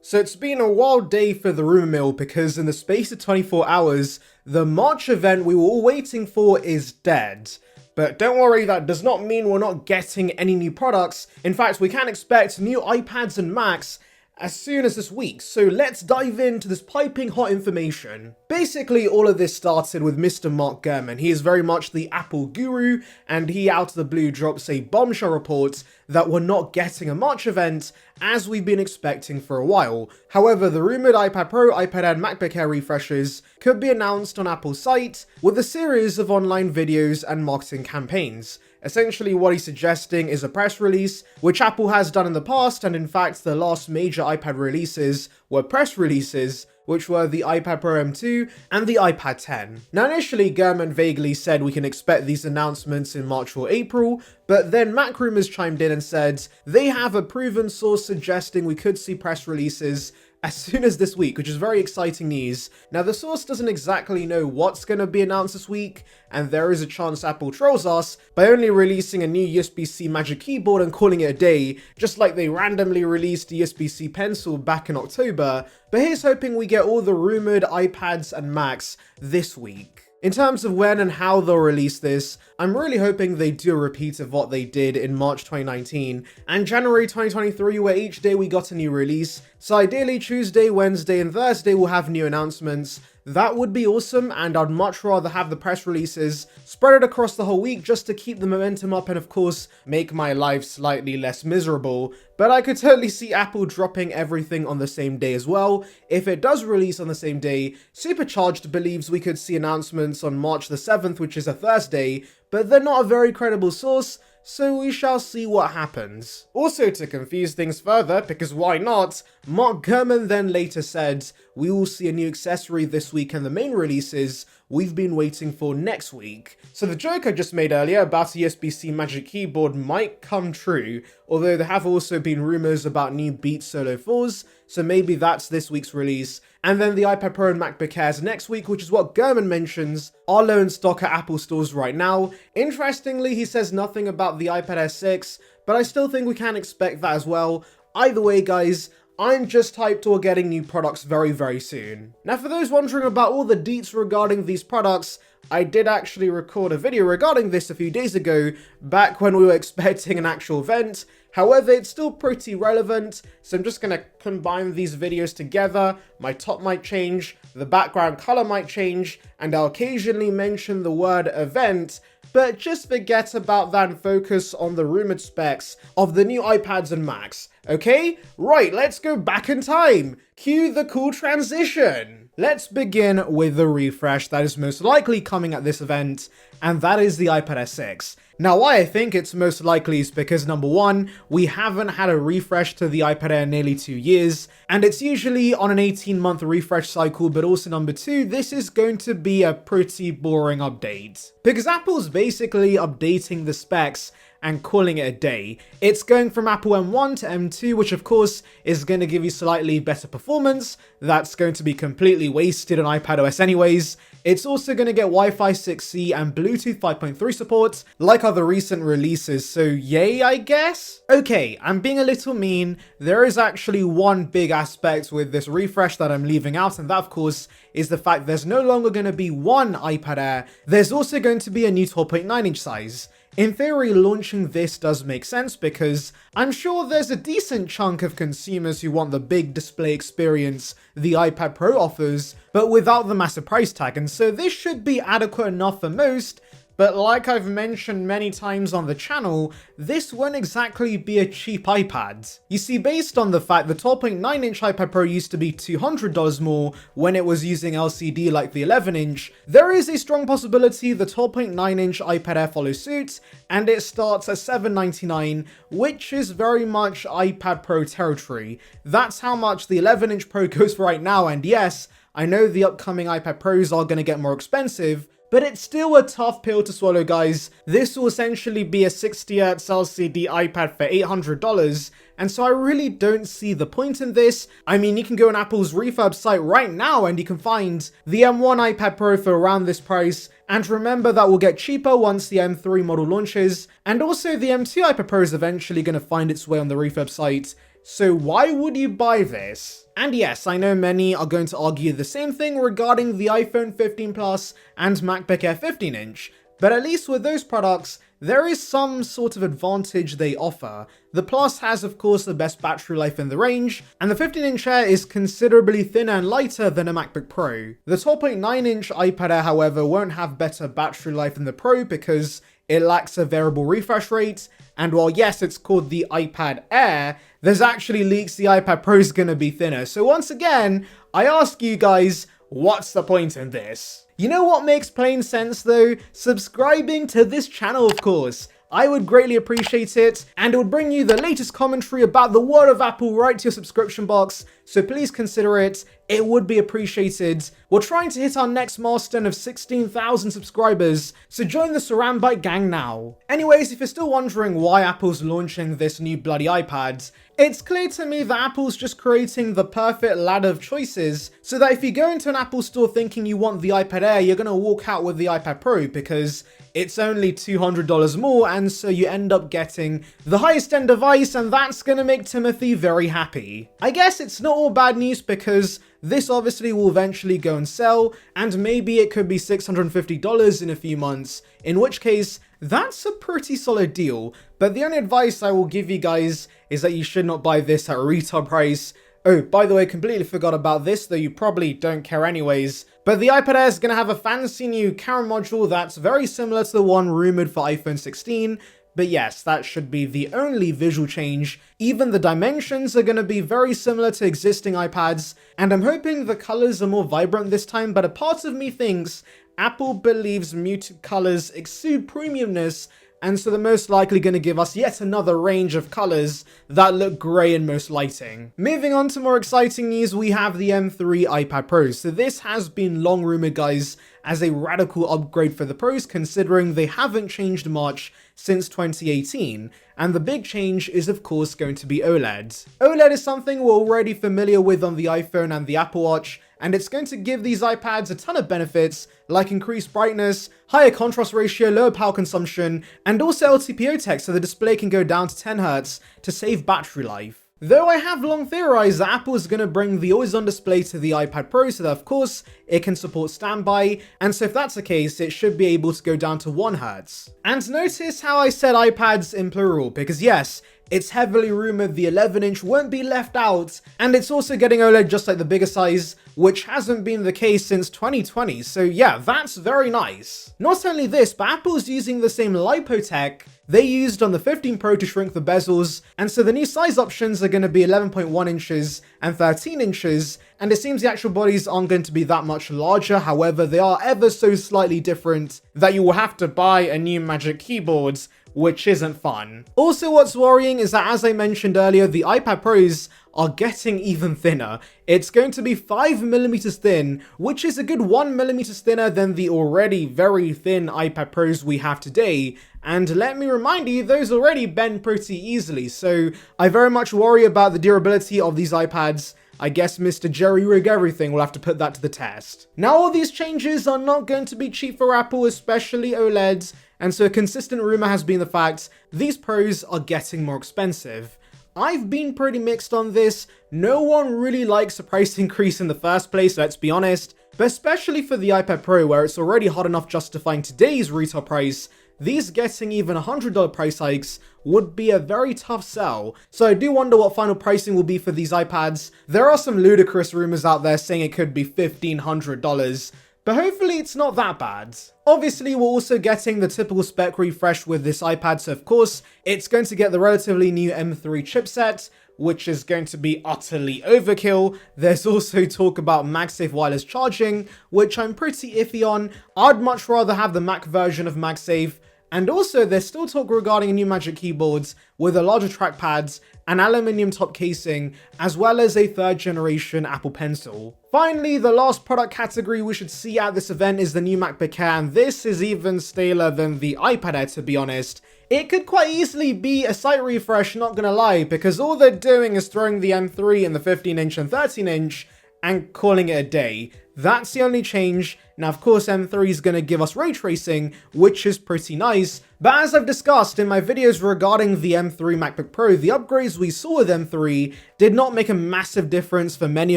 So it's been a wild day for the rumour mill because in the space of 24 hours, the March event we were all waiting for is dead. But don't worry, that does not mean we're not getting any new products. In fact, we can expect new iPads and Macs as soon as this week, so let's dive into this piping hot information. Basically, all of this started with Mr. Mark Gurman. He is very much the Apple guru, and he out of the blue drops a bombshell report that we're not getting a March event as we've been expecting for a while. However, the rumoured iPad Pro, iPad Air and MacBook Air refreshes could be announced on Apple's site with a series of online videos and marketing campaigns. Essentially, what he's suggesting is a press release, which Apple has done in the past, and in fact, the last major iPad releases were press releases, which were the iPad Pro M2 and the iPad 10. Now, initially, Gurman vaguely said we can expect these announcements in March or April, but then Mac Rumors chimed in and said they have a proven source suggesting we could see press releases as soon as this week, which is very exciting news. Now, the source doesn't exactly know what's going to be announced this week, and there is a chance Apple trolls us by only releasing a new USB-C Magic Keyboard and calling it a day, just like they randomly released the USB-C Pencil back in October. But here's hoping we get all the rumoured iPads and Macs this week. In terms of when and how they'll release this, I'm really hoping they do a repeat of what they did in March 2019 and January 2023, where each day we got a new release. So ideally Tuesday, Wednesday and Thursday will have new announcements. That would be awesome, and I'd much rather have the press releases spread it across the whole week just to keep the momentum up and of course make my life slightly less miserable. But I could totally see Apple dropping everything on the same day as well. If it does release on the same day, Supercharged believes we could see announcements on March the 7th, which is a Thursday, but they're not a very credible source, so we shall see what happens. Also, to confuse things further, because why not, Mark Gurman then later said, we will see a new accessory this week and the main releases we've been waiting for next week. So the joke I just made earlier about a USB-C Magic Keyboard might come true, although there have also been rumours about new Beats Solo 4s, so maybe that's this week's release. And then the iPad Pro and MacBook Airs next week, which is what Gurman mentions, are low in stock at Apple stores right now. Interestingly, he says nothing about the iPad Air 6, but I still think we can expect that as well. Either way, guys, I'm just hyped we're getting new products very, very soon. Now, for those wondering about all the deets regarding these products, I did actually record a video regarding this a few days ago, back when we were expecting an actual event. However, it's still pretty relevant, so I'm just going to combine these videos together. My top might change, the background color might change, and I'll occasionally mention the word event, but just forget about that and focus on the rumored specs of the new iPads and Macs. Okay? Right, let's go back in time. Cue the cool transition. Let's begin with the refresh that is most likely coming at this event, and that is the iPad Air 6. Now, why I think it's most likely is because number one, we haven't had a refresh to the iPad Air in nearly 2 years, and it's usually on an 18-month refresh cycle, but also number two, this is going to be a pretty boring update. Because Apple's basically updating the specs and calling it a day. It's going from Apple M1 to M2, which of course is going to give you slightly better performance. That's going to be completely wasted on iPadOS anyways. It's also going to get Wi-Fi 6E and Bluetooth 5.3 support, like other recent releases, so yay, I guess? Okay, I'm being a little mean. There is actually one big aspect with this refresh that I'm leaving out, and that of course is the fact there's no longer going to be one iPad Air. There's also going to be a new 12.9-inch size. In theory, launching this does make sense because I'm sure there's a decent chunk of consumers who want the big display experience the iPad Pro offers, but without the massive price tag, and so this should be adequate enough for most. But like I've mentioned many times on the channel, this won't exactly be a cheap iPad. You see, based on the fact the 12.9-inch iPad Pro used to be $200 more when it was using LCD like the 11-inch, there is a strong possibility the 12.9-inch iPad Air follows suit, and it starts at $799, which is very much iPad Pro territory. That's how much the 11-inch Pro goes for right now, and yes, I know the upcoming iPad Pros are going to get more expensive, but it's still a tough pill to swallow, guys. This will essentially be a 60Hz LCD iPad for $800, and so I really don't see the point in this. I mean, you can go on Apple's refurb site right now and you can find the M1 iPad Pro for around this price, and remember that will get cheaper once the M3 model launches, and also the M2 iPad Pro is eventually going to find its way on the refurb site. So why would you buy this? And yes, I know many are going to argue the same thing regarding the iPhone 15 Plus and MacBook Air 15-inch, but at least with those products, there is some sort of advantage they offer. The Plus has of course the best battery life in the range, and the 15-inch Air is considerably thinner and lighter than a MacBook Pro. The 12.9-inch iPad Air, however, won't have better battery life than the Pro because it lacks a variable refresh rate, and while yes, it's called the iPad Air, there's actually leaks the iPad Pro is going to be thinner. So once again, I ask you guys, what's the point in this? You know what makes plain sense though? Subscribing to this channel, of course. I would greatly appreciate it, and it would bring you the latest commentary about the world of Apple right to your subscription box, so please consider it. It would be appreciated. We're trying to hit our next milestone of 16,000 subscribers, so join the Saranbyte gang now. Anyways, if you're still wondering why Apple's launching this new bloody iPad, it's clear to me that Apple's just creating the perfect ladder of choices, so that if you go into an Apple store thinking you want the iPad Air, you're gonna walk out with the iPad Pro because it's only $200 more, and so you end up getting the highest end device, and that's gonna make Timothy very happy. I guess it's not all bad news because this obviously will eventually go and sell, and maybe it could be $650 in a few months, in which case that's a pretty solid deal. But the only advice I will give you guys is that you should not buy this at a retail price. Oh, by the way, completely forgot about this, though you probably don't care anyways. But the iPad Air is going to have a fancy new camera module that's very similar to the one rumored for iPhone 16. But yes, that should be the only visual change. Even the dimensions are going to be very similar to existing iPads, and I'm hoping the colors are more vibrant this time, but a part of me thinks Apple believes muted colors exude premiumness, and so they're most likely going to give us yet another range of colors that look grey in most lighting. Moving on to more exciting news, we have the M3 iPad Pro. So this has been long rumored, guys, as a radical upgrade for the Pros, considering they haven't changed much since 2018. And the big change is of course going to be OLED. OLED is something we're already familiar with on the iPhone and the Apple Watch, and it's going to give these iPads a ton of benefits like increased brightness, higher contrast ratio, lower power consumption, and also LTPO tech so the display can go down to 10 Hz to save battery life. Though I have long theorized that Apple is going to bring the always-on display to the iPad Pro so that of course it can support standby, and so if that's the case, it should be able to go down to 1 Hz. And notice how I said iPads in plural, because yes, it's heavily rumored the 11-inch won't be left out, and it's also getting OLED just like the bigger size, which hasn't been the case since 2020, so yeah, that's very nice. Not only this, but Apple's using the same LiPo tech they used on the 15 Pro to shrink the bezels, and so the new size options are going to be 11.1 inches and 13 inches, and it seems the actual bodies aren't going to be that much larger. However, they are ever so slightly different that you will have to buy a new Magic Keyboard, which isn't fun. Also, what's worrying is that, as I mentioned earlier, the iPad Pros are getting even thinner. It's going to be 5mm thin, which is a good 1mm thinner than the already very thin iPad Pros we have today. And let me remind you, those already bend pretty easily, so I very much worry about the durability of these iPads. I guess Mr. Jerry Rig Everything will have to put that to the test. Now, all these changes are not going to be cheap for Apple, especially OLEDs, and so a consistent rumor has been the fact these Pros are getting more expensive. I've been pretty mixed on this. No one really likes a price increase in the first place, let's be honest, but especially for the iPad Pro, where it's already hard enough justifying today's retail price, these getting even $100 price hikes would be a very tough sell. So I do wonder what final pricing will be for these iPads. There are some ludicrous rumors out there saying it could be $1,500, but hopefully it's not that bad. Obviously, we're also getting the typical spec refresh with this iPad, so of course, it's going to get the relatively new M3 chipset, which is going to be utterly overkill. There's also talk about MagSafe wireless charging, which I'm pretty iffy on. I'd much rather have the Mac version of MagSafe. And also, there's still talk regarding a new Magic Keyboard with a larger trackpad, an aluminium top casing, as well as a 3rd generation Apple Pencil. Finally, the last product category we should see at this event is the new MacBook Air, and this is even staler than the iPad Air, to be honest. It could quite easily be a site refresh, not gonna lie, because all they're doing is throwing the M3 and the 15-inch and 13-inch, and calling it a day. That's the only change. Now, of course, M3 is going to give us ray tracing, which is pretty nice. But as I've discussed in my videos regarding the M3 MacBook Pro, the upgrades we saw with M3 did not make a massive difference for many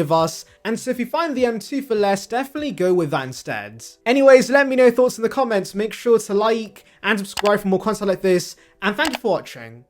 of us. And so if you find the M2 for less, definitely go with that instead. Anyways, let me know your thoughts in the comments. Make sure to like and subscribe for more content like this. And thank you for watching.